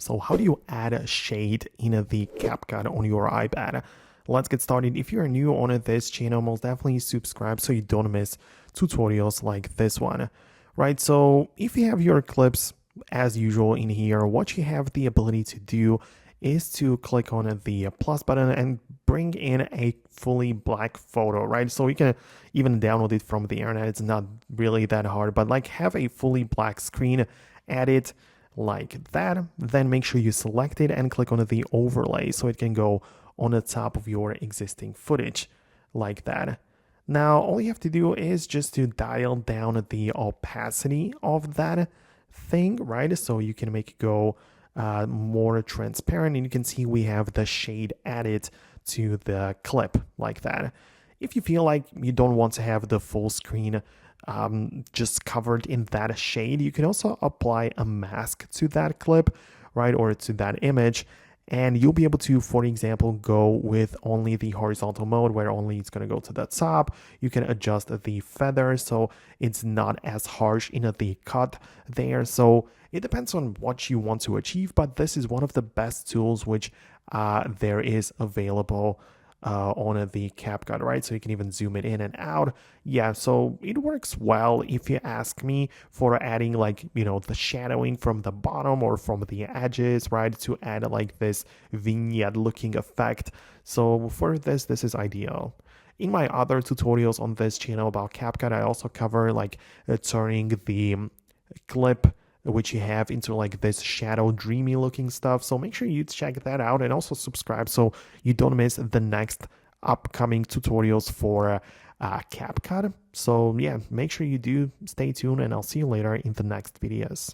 So how do you add a shade in the Capcut on your iPad? Let's get started. If you're new on this channel, most definitely subscribe so you don't miss tutorials like this one, right? So if you have your clips as usual in here, what you have the ability to do is to click on the plus button and bring in a fully black photo, right? So you can even download it from the internet. It's not really that hard, but like have a fully black screen, add it like that. Then make sure you select it and click on the overlay so it can go on the top of your existing footage like that. Now, all you have to do is just to dial down the opacity of that thing, right? So you can make it go more transparent, and you can see we have the shade added to the clip like that. If you feel like you don't want to have the full screen just covered in that shade, you can also apply a mask to that clip, right, or to that image, and you'll be able to, for example, go with only the horizontal mode where only it's going to go to the top. You can adjust the feather so it's not as harsh in the cut there. So it depends on what you want to achieve, but this is one of the best tools which there is available on the Capcut, right? So you can even zoom it in and out. Yeah, so it works well if you ask me for adding like, the shadowing from the bottom or from the edges, right? To add like this vignette looking effect. So for this is ideal. In my other tutorials on this channel about Capcut, I also cover like turning the clip which you have into like this shadow dreamy looking stuff. So make sure you check that out and also subscribe so you don't miss the next upcoming tutorials for Capcut. So yeah, make sure you do stay tuned, and I'll see you later in the next videos.